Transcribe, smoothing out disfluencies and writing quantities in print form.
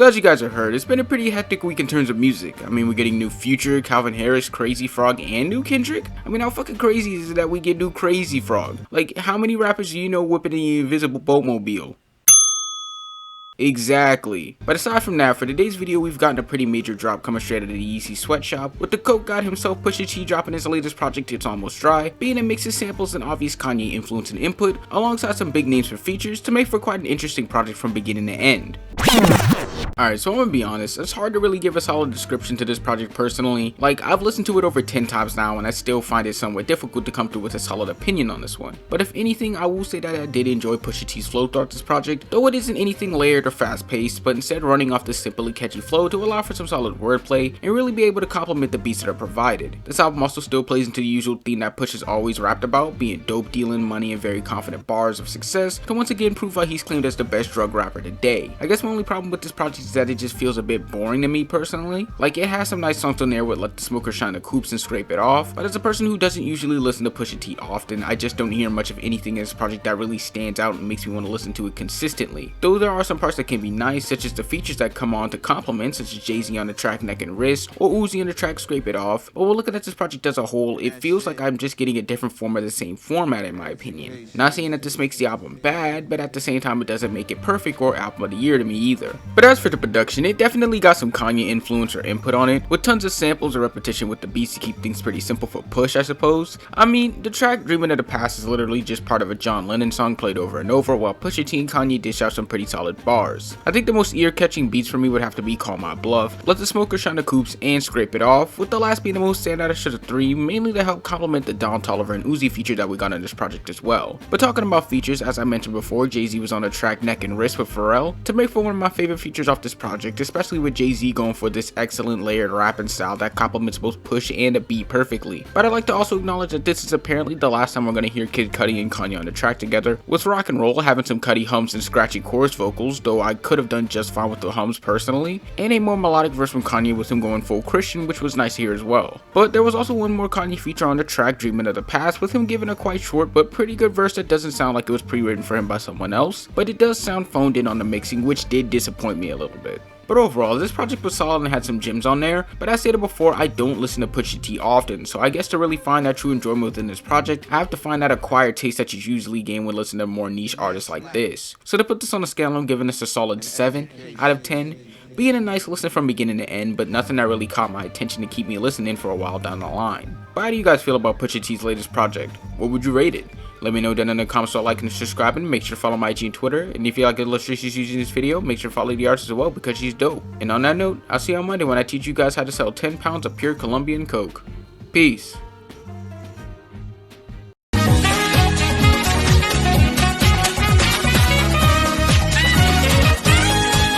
So as you guys have heard, it's been a pretty hectic week in terms of music. I mean, we're getting new Future, Calvin Harris, Crazy Frog, and new Kendrick. I mean, how fucking crazy is it that we get new Crazy Frog? Like, how many rappers do you know whipping the invisible boatmobile? Exactly. But aside from that, for today's video, we've gotten a pretty major drop coming straight out of the Yeezy sweatshop, with the Coke God himself Pusha T dropping his latest project, It's Almost Dry, being a mix of samples and obvious Kanye influence and input, alongside some big names for features, to make for quite an interesting project from beginning to end. Alright, so I'm gonna be honest, it's hard to really give a solid description to this project personally. Like, I've listened to it over 10 times now and I still find it somewhat difficult to come through with a solid opinion on this one. But if anything, I will say that I did enjoy Pusha T's flow throughout this project, though it isn't anything layered or fast paced, but instead running off this simply catchy flow to allow for some solid wordplay and really be able to complement the beats that are provided. This album also still plays into the usual theme that Push has always rapped about, being dope dealing, money, and very confident bars of success, to once again prove why he's claimed as the best drug rapper today. I guess my only problem with this project is that it just feels a bit boring to me personally. Like, it has some nice songs on there with Let the Smoker Shine the Coops and Scrape It Off, but as a person who doesn't usually listen to Pusha T often, I just don't hear much of anything in this project that really stands out and makes me want to listen to it consistently. Though there are some parts that can be nice, such as the features that come on to complement, such as Jay-Z on the track Neck and Wrist, or Uzi on the track Scrape It Off. But when looking at this project as a whole, it feels like I'm just getting a different form of the same format in my opinion. Not saying that this makes the album bad, but at the same time it doesn't make it perfect or album of the year to me either. But as for the production, it definitely got some Kanye influence or input on it, with tons of samples and repetition with the beats to keep things pretty simple for Push, I suppose. I mean, the track Dreaming of the Past is literally just part of a John Lennon song played over and over, while Pusha T and Kanye dish out some pretty solid bars. I think the most ear-catching beats for me would have to be Call My Bluff, Let the Smoker Shine the Coops, and Scrape It Off, with the last being the most standout of the three, mainly to help complement the Don Toliver and Uzi feature that we got in this project as well. But talking about features, as I mentioned before, Jay-Z was on the track Neck and Wrist with Pharrell, to make for one of my favorite features off this project, especially with Jay-Z going for this excellent layered rapping style that complements both Push and the beat perfectly. But I'd like to also acknowledge that this is apparently the last time we're going to hear Kid Cudi and Kanye on the track together, with Rock and Roll having some Cudi hums and scratchy chorus vocals, though I could have done just fine with the hums personally, and a more melodic verse from Kanye with him going full Christian, which was nice to hear as well. But there was also one more Kanye feature on the track Dreaming of the Past, with him giving a quite short but pretty good verse that doesn't sound like it was pre-written for him by someone else, but it does sound phoned in on the mixing, which did disappoint me a little bit. But overall, this project was solid and had some gems on there, but as stated before, I don't listen to Pusha T often, so I guess to really find that true enjoyment within this project, I have to find that acquired taste that you usually gain when listening to more niche artists like this. So to put this on a scale, I'm giving this a solid 7 out of 10, being a nice listen from beginning to end, but nothing that really caught my attention to keep me listening for a while down the line. But how do you guys feel about Pusha T's latest project? What would you rate it? Let me know down in the comments, so liking and subscribing. Make sure to follow my IG and Twitter. And if you like the illustrations using this video, make sure to follow the artist as well because she's dope. And on that note, I'll see you on Monday when I teach you guys how to sell 10 pounds of pure Colombian Coke. Peace.